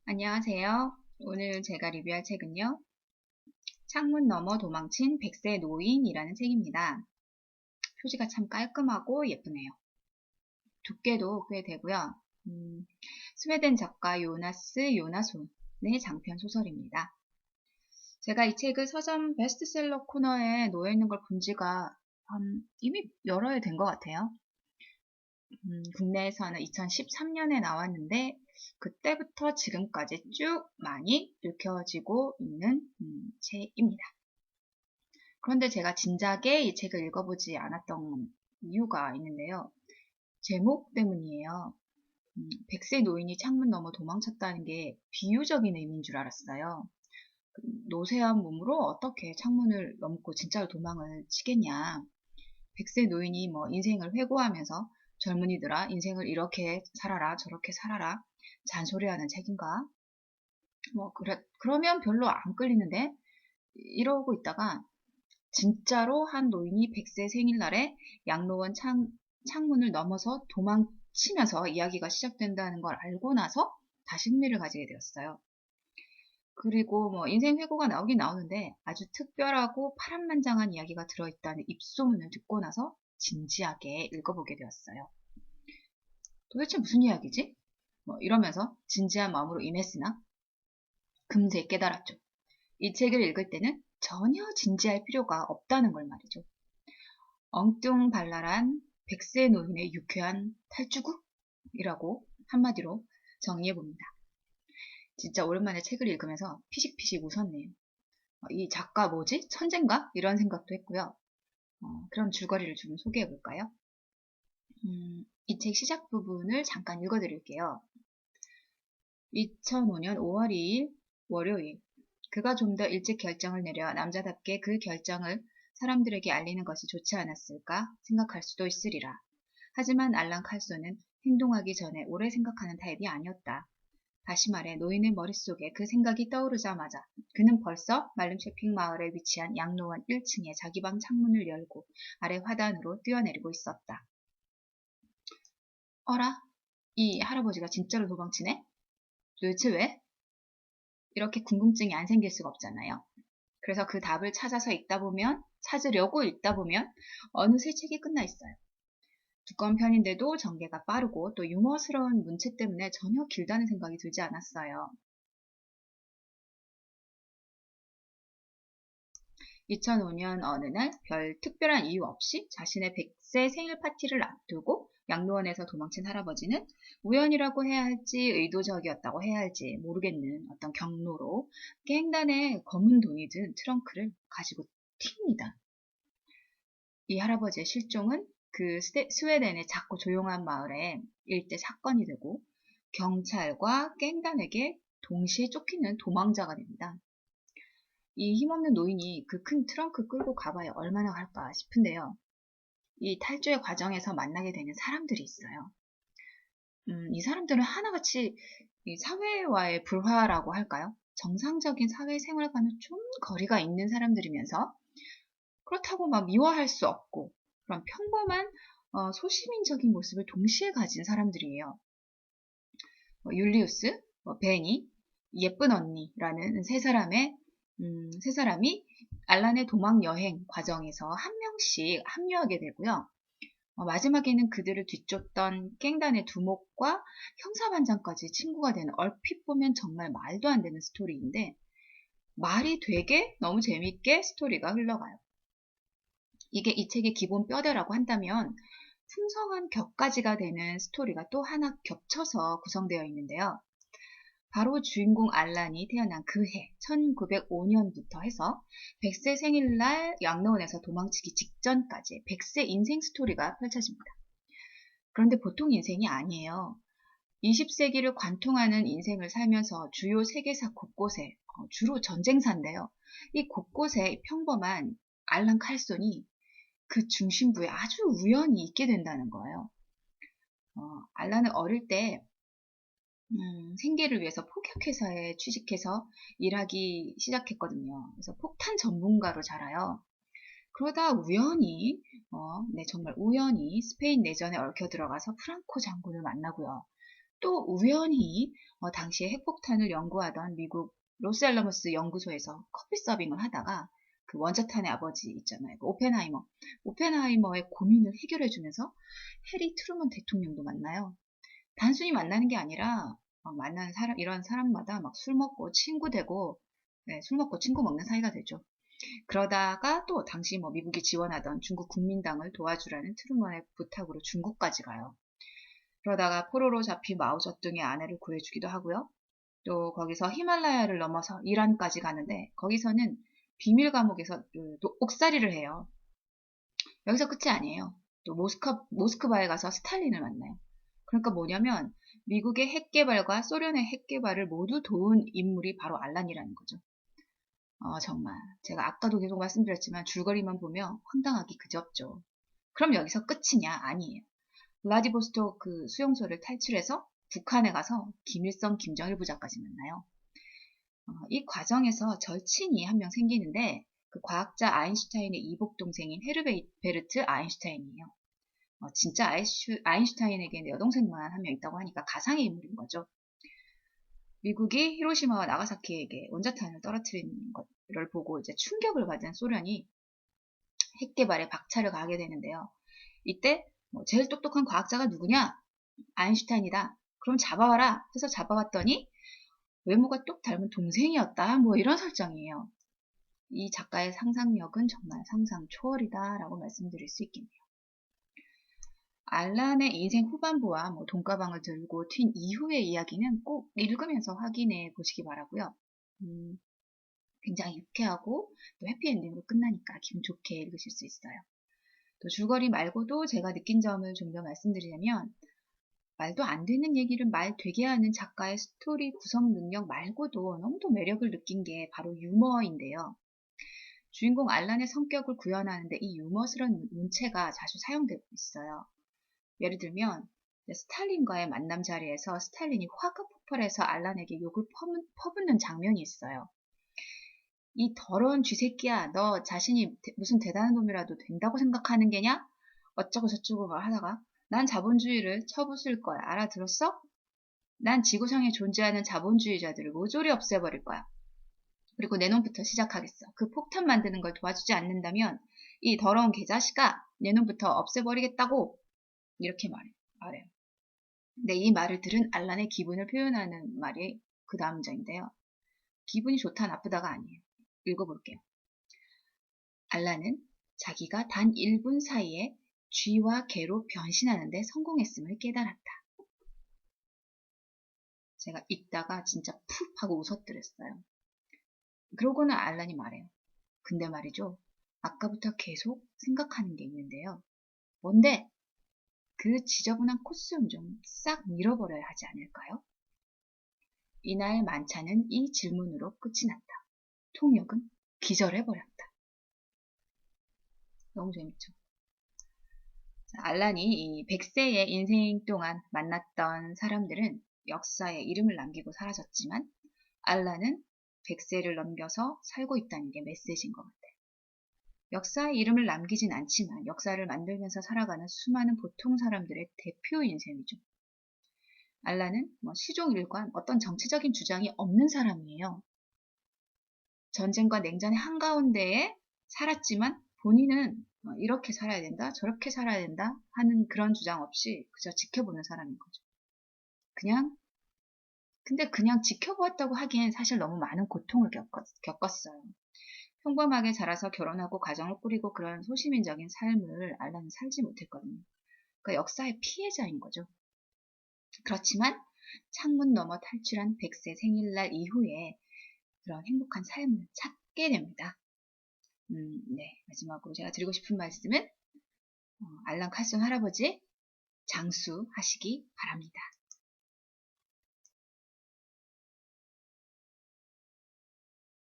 안녕하세요. 오늘 제가 리뷰할 책은요. 창문 너머 도망친 백세 노인이라는 책입니다. 표지가 참 깔끔하고 예쁘네요. 두께도 꽤 되고요. 스웨덴 작가 요나스 요나손의 장편 소설입니다. 제가 이 책을 서점 베스트셀러 코너에 놓여 있는 걸 본 지가 이미 여러 해 된 것 같아요. 국내에서는 2013년에 나왔는데 그때부터 지금까지 쭉 많이 읽혀지고 있는 책입니다. 그런데 제가 진작에 이 책을 읽어보지 않았던 이유가 있는데요. 제목 때문이에요. 백세 노인이 창문 너머 도망쳤다는 게 비유적인 의미인 줄 알았어요. 노쇠한 몸으로 어떻게 창문을 넘고 진짜로 도망을 치겠냐. 백세 노인이 뭐 인생을 회고하면서 젊은이들아 인생을 이렇게 살아라 저렇게 살아라 잔소리하는 책인가? 그러면 별로 안 끌리는데 이러고 있다가 진짜로 한 노인이 100세 생일날에 양로원 창문을 넘어서 도망치면서 이야기가 시작된다는 걸 알고 나서 다시 흥미를 가지게 되었어요. 그리고 뭐 인생 회고가 나오긴 나오는데 아주 특별하고 파란만장한 이야기가 들어있다는 입소문을 듣고 나서 진지하게 읽어보게 되었어요. 도대체 무슨 이야기지? 이러면서 진지한 마음으로 임했으나 금세 깨달았죠. 이 책을 읽을 때는 전혀 진지할 필요가 없다는 걸 말이죠. 엉뚱발랄한 백세 노인의 유쾌한 탈주국이라고 한마디로 정리해봅니다. 진짜 오랜만에 책을 읽으면서 피식피식 웃었네요. 이 작가 뭐지? 천재인가? 이런 생각도 했고요. 그럼 줄거리를 좀 소개해볼까요? 이 책 시작 부분을 잠깐 읽어드릴게요. 2005년 5월 2일 월요일 그가 좀 더 일찍 결정을 내려 남자답게 그 결정을 사람들에게 알리는 것이 좋지 않았을까 생각할 수도 있으리라. 하지만 알랑 칼소는 행동하기 전에 오래 생각하는 타입이 아니었다. 다시 말해 노인의 머릿속에 그 생각이 떠오르자마자 그는 벌써 말름 쇼핑마을에 위치한 양로원 1층의 자기 방 창문을 열고 아래 화단으로 뛰어내리고 있었다. 어라? 이 할아버지가 진짜로 도망치네? 도대체 왜? 이렇게 궁금증이 안 생길 수가 없잖아요. 그래서 그 답을 찾으려고 읽다 보면 어느새 책이 끝나 있어요. 두꺼운 편인데도 전개가 빠르고 또 유머스러운 문체 때문에 전혀 길다는 생각이 들지 않았어요. 2005년 어느 날 별 특별한 이유 없이 자신의 100세 생일 파티를 앞두고 양로원에서 도망친 할아버지는 우연이라고 해야 할지 의도적이었다고 해야 할지 모르겠는 어떤 경로로 깽단에 검은 돈이 든 트렁크를 가지고 튑니다. 이 할아버지의 실종은 그 스웨덴의 작고 조용한 마을에 일대 사건이 되고 경찰과 깽단에게 동시에 쫓기는 도망자가 됩니다. 이 힘없는 노인이 그 큰 트렁크 끌고 가봐야 얼마나 갈까 싶은데요. 이 탈주의 과정에서 만나게 되는 사람들이 있어요. 이 사람들은 하나같이 이 사회와의 불화라고 할까요? 정상적인 사회생활과는 좀 거리가 있는 사람들이면서 그렇다고 막 미워할 수 없고 그런 평범한 소시민적인 모습을 동시에 가진 사람들이에요. 율리우스, 베니, 예쁜 언니라는 세 사람이 알란의 도망 여행 과정에서 한 명씩 합류하게 되고요. 마지막에는 그들을 뒤쫓던 깽단의 두목과 형사반장까지 친구가 되는 얼핏 보면 정말 말도 안 되는 스토리인데 말이 되게 너무 재밌게 스토리가 흘러가요. 이게 이 책의 기본 뼈대라고 한다면 풍성한 격가지가 되는 스토리가 또 하나 겹쳐서 구성되어 있는데요. 바로 주인공 알란이 태어난 그 해, 1905년부터 해서 100세 생일날 양로원에서 도망치기 직전까지 100세 인생 스토리가 펼쳐집니다. 그런데 보통 인생이 아니에요. 20세기를 관통하는 인생을 살면서 주요 세계사 곳곳에, 주로 전쟁사인데요. 이 곳곳에 평범한 알란 칼손이 그 중심부에 아주 우연히 있게 된다는 거예요. 알란은 어릴 때 생계를 위해서 폭격회사에 취직해서 일하기 시작했거든요. 그래서 폭탄 전문가로 자라요. 그러다 우연히, 네, 정말 우연히 스페인 내전에 얽혀 들어가서 프랑코 장군을 만나고요. 또 우연히 당시에 핵폭탄을 연구하던 미국 로스알라모스 연구소에서 커피 서빙을 하다가 그 원자탄의 아버지 있잖아요. 그 오펜하이머의 고민을 해결해주면서 해리 트루먼 대통령도 만나요. 단순히 만나는 게 아니라 만나는 사람, 이런 사람마다 막 술 먹고 친구 되고, 네, 술 먹고 친구 먹는 사이가 되죠. 그러다가 또 당시 미국이 지원하던 중국 국민당을 도와주라는 트루먼의 부탁으로 중국까지 가요. 그러다가 포로로 잡힌 마오쩌둥의 아내를 구해주기도 하고요. 또 거기서 히말라야를 넘어서 이란까지 가는데 거기서는 비밀 감옥에서 또 옥살이를 해요. 여기서 끝이 아니에요. 또 모스크바에 가서 스탈린을 만나요. 그러니까 뭐냐면 미국의 핵개발과 소련의 핵개발을 모두 도운 인물이 바로 알란이라는 거죠. 정말 제가 아까도 계속 말씀드렸지만 줄거리만 보면 황당하기 그지없죠. 그럼 여기서 끝이냐? 아니에요. 블라디보스토크 그 수용소를 탈출해서 북한에 가서 김일성, 김정일 부자까지 만나요. 이 과정에서 절친이 한 명 생기는데 그 과학자 아인슈타인의 이복 동생인 헤르베르트 아인슈타인이에요. 진짜 아인슈타인에게는 여동생만 한 명 있다고 하니까 가상의 인물인 거죠. 미국이 히로시마와 나가사키에게 원자탄을 떨어뜨리는 것을 보고 이제 충격을 받은 소련이 핵 개발에 박차를 가하게 되는데요. 이때 제일 똑똑한 과학자가 누구냐? 아인슈타인이다. 그럼 잡아와라 해서 잡아왔더니 외모가 똑 닮은 동생이었다. 이런 설정이에요. 이 작가의 상상력은 정말 상상 초월이다라고 말씀드릴 수 있겠네요. 알란의 인생 후반부와 돈가방을 들고 튄 이후의 이야기는 꼭 읽으면서 확인해 보시기 바라고요. 굉장히 유쾌하고 또 해피엔딩으로 끝나니까 기분 좋게 읽으실 수 있어요. 또 줄거리 말고도 제가 느낀 점을 좀 더 말씀드리자면 말도 안 되는 얘기를 말 되게 하는 작가의 스토리 구성 능력 말고도 너무도 매력을 느낀 게 바로 유머인데요. 주인공 알란의 성격을 구현하는데 이 유머스러운 문체가 자주 사용되고 있어요. 예를 들면 스탈린과의 만남 자리에서 스탈린이 화가 폭발해서 알란에게 욕을 퍼붓는 장면이 있어요. 이 더러운 쥐새끼야, 너 자신이 무슨 대단한 놈이라도 된다고 생각하는 게냐? 어쩌고 저쩌고 말 하다가 난 자본주의를 쳐부술 거야. 알아들었어? 난 지구상에 존재하는 자본주의자들을 모조리 없애버릴 거야. 그리고 내 놈부터 시작하겠어. 그 폭탄 만드는 걸 도와주지 않는다면 이 더러운 개자식아, 내 놈부터 없애버리겠다고 이렇게 말해요. 근데 이 말을 들은 알란의 기분을 표현하는 말이 그 다음 문장인데요. 기분이 좋다 나쁘다가 아니에요. 읽어볼게요. 알란은 자기가 단 1분 사이에 쥐와 개로 변신하는데 성공했음을 깨달았다. 제가 읽다가 진짜 푹 하고 웃어뜨렸어요. 그러고는 알란이 말해요. 근데 말이죠. 아까부터 계속 생각하는 게 있는데요. 뭔데? 그 지저분한 코스염 좀 싹 밀어버려야 하지 않을까요? 이날 만찬은 이 질문으로 끝이 났다. 통역은 기절해버렸다. 너무 재밌죠? 알란이 이 100세의 인생 동안 만났던 사람들은 역사에 이름을 남기고 사라졌지만 알란은 100세를 넘겨서 살고 있다는 게 메시지인 것 같아요. 역사에 이름을 남기진 않지만 역사를 만들면서 살아가는 수많은 보통 사람들의 대표 인생이죠. 알란은 시종일관 어떤 정치적인 주장이 없는 사람이에요. 전쟁과 냉전의 한가운데에 살았지만 본인은 이렇게 살아야 된다, 저렇게 살아야 된다 하는 그런 주장 없이 그저 지켜보는 사람인 거죠. 근데 그냥 지켜보았다고 하기엔 사실 너무 많은 고통을 겪었어요. 평범하게 자라서 결혼하고 가정을 꾸리고 그런 소시민적인 삶을 알란은 살지 못했거든요. 그러니까 역사의 피해자인 거죠. 그렇지만 창문 너머 탈출한 100세 생일날 이후에 그런 행복한 삶을 찾게 됩니다. 네, 마지막으로 제가 드리고 싶은 말씀은 알란 칼슨 할아버지 장수하시기 바랍니다.